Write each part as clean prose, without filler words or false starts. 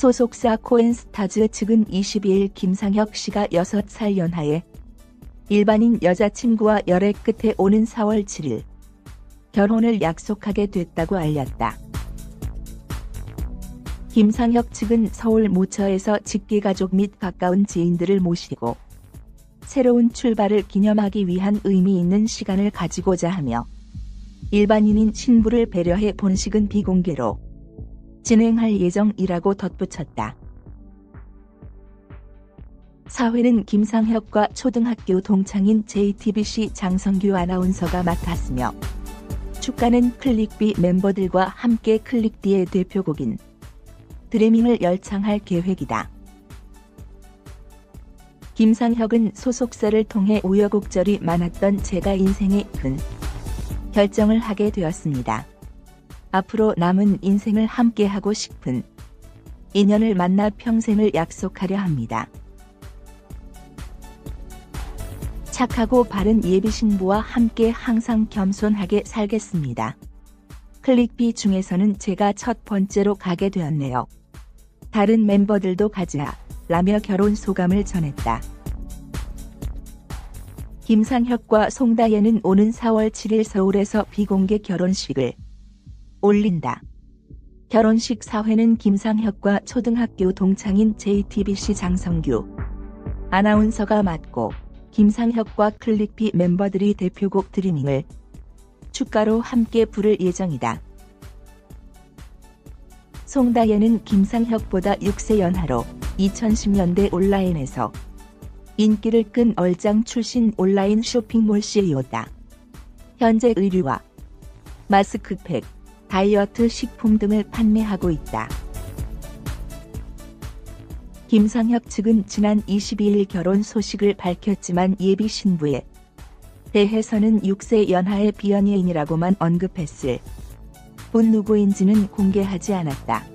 소속사 코엔스타즈 측은 22일 김상혁 씨가 6살 연하의 일반인 여자친구와 열애 끝에 오는 4월 7일 결혼을 약속하게 됐다고 알렸다. 김상혁 측은 서울 모처에서 직계가족 및 가까운 지인들을 모시고 새로운 출발을 기념하기 위한 의미 있는 시간을 가지고자 하며 일반인인 신부를 배려해 본식은 비공개로 진행할 예정이라고 덧붙였다. 사회는 김상혁과 초등학교 동창인 JTBC 장성규 아나운서가 맡았으며 축가는 클릭비 멤버들과 함께 클릭비의 대표곡인 드리밍을 열창할 계획이다. 김상혁은 소속사를 통해 우여곡절이 많았던 제가 인생의 큰 결정을 하게 되었습니다. 앞으로 남은 인생을 함께하고 싶은 인연을 만나 평생을 약속하려 합니다. 착하고 바른 예비신부와 함께 항상 겸손하게 살겠습니다. 클릭비 중에서는 제가 첫 번째로 가게 되었네요. 다른 멤버들도 가자 라며 결혼 소감을 전했다. 김상혁과 송다예는 오는 4월 7일 서울에서 비공개 결혼식을 올린다. 결혼식 사회는 김상혁과 초등학교 동창인 JTBC 장성규 아나운서가 맡고 김상혁과 클릭비 멤버들이 대표곡 드리밍을 축가로 함께 부를 예정이다. 송다예는 김상혁보다 6세 연하로 2010년대 온라인에서 인기를 끈 얼짱 출신 온라인 쇼핑몰 CEO다. 현재 의류와 마스크팩, 다이어트 식품 등을 판매하고 있다. 김상혁 측은 지난 22일 결혼 소식을 밝혔지만 예비 신부에 대해서는 6세 연하의 비연예인이라고만 언급했을 뿐 누구인지는 공개하지 않았다.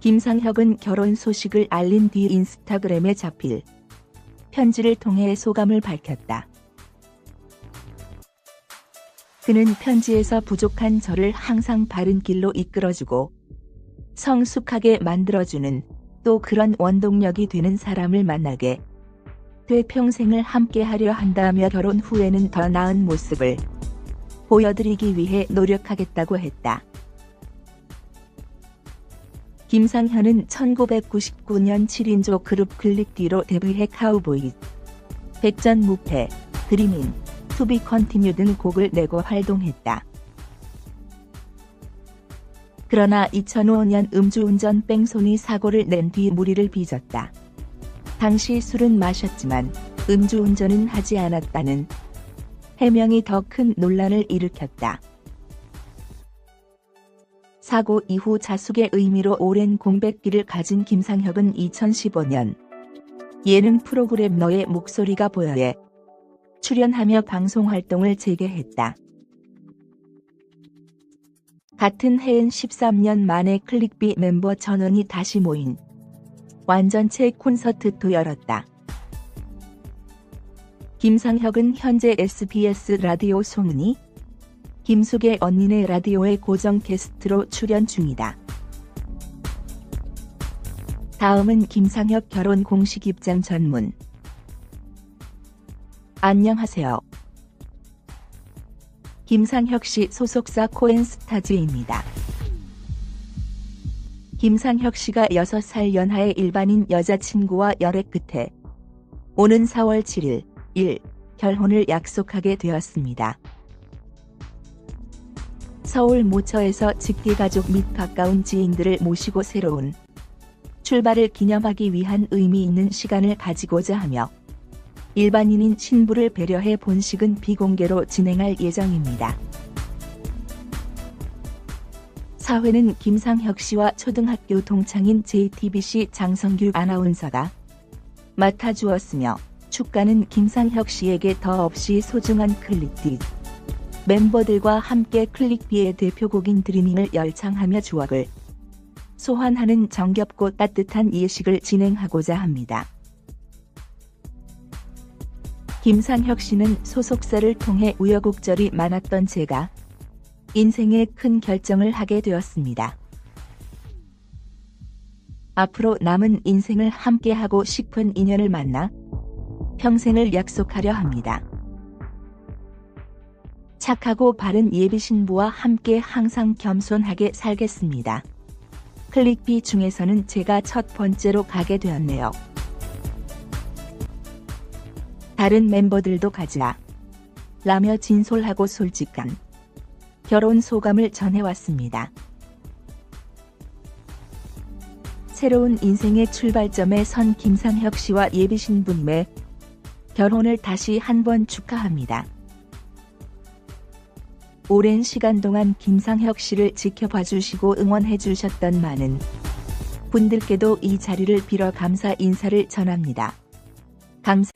김상혁은 결혼 소식을 알린 뒤 인스타그램에 자필 편지를 통해 소감을 밝혔다. 그는 편지에서 부족한 저를 항상 바른 길로 이끌어주고 성숙하게 만들어주는 또 그런 원동력이 되는 사람을 만나게 돼 평생을 함께하려 한다며 결혼 후에는 더 나은 모습을 보여드리기 위해 노력하겠다고 했다. 김상현은 1999년 7인조 그룹 클릭비로 데뷔해 카우보이, 백전 무패, 드리밍, 투비 컨티뉴 등 곡을 내고 활동했다. 그러나 2005년 음주운전 뺑소니 사고를 낸 뒤 무리를 빚었다. 당시 술은 마셨지만 음주운전은 하지 않았다는 해명이 더 큰 논란을 일으켰다. 사고 이후 자숙의 의미로 오랜 공백기를 가진 김상혁은 2015년 예능 프로그램 너의 목소리가 보여에 출연하며 방송 활동을 재개했다. 같은 해엔 13년 만에 클릭비 멤버 전원이 다시 모인 완전체 콘서트도 열었다. 김상혁은 현재 SBS 라디오 송은이, 김숙의 언니네 라디오의 고정 게스트로 출연 중이다. 다음은 김상혁 결혼 공식 입장 전문. 안녕하세요. 김상혁 씨 소속사 코엔스타즈입니다. 김상혁 씨가 6살 연하의 일반인 여자친구와 열애 끝에 오는 4월 7일 결혼을 약속하게 되었습니다. 서울 모처에서 직계가족 및 가까운 지인들을 모시고 새로운 출발을 기념하기 위한 의미 있는 시간을 가지고자 하며 일반인인 신부를 배려해 본식은 비공개로 진행할 예정입니다. 사회는 김상혁 씨와 초등학교 동창인 JTBC 장성규 아나운서가 맡아주었으며 축가는 김상혁 씨에게 더 없이 소중한 클릭비 멤버들과 함께 클릭비의 대표곡인 드리밍을 열창하며 추억을 소환하는 정겹고 따뜻한 예식을 진행하고자 합니다. 김상혁 씨는 소속사를 통해 우여곡절이 많았던 제가 인생의 큰 결정을 하게 되었습니다. 앞으로 남은 인생을 함께하고 싶은 인연을 만나 평생을 약속하려 합니다. 착하고 바른 예비 신부와 함께 항상 겸손하게 살겠습니다. 클릭비 중에서는 제가 첫 번째로 가게 되었네요. 다른 멤버들도 가자 라며 진솔하고 솔직한 결혼 소감을 전해왔습니다. 새로운 인생의 출발점에 선 김상혁 씨와 예비 신부님의 결혼을 다시 한번 축하합니다. 오랜 시간 동안 김상혁 씨를 지켜봐 주시고 응원해 주셨던 많은 분들께도 이 자리를 빌어 감사 인사를 전합니다. 감사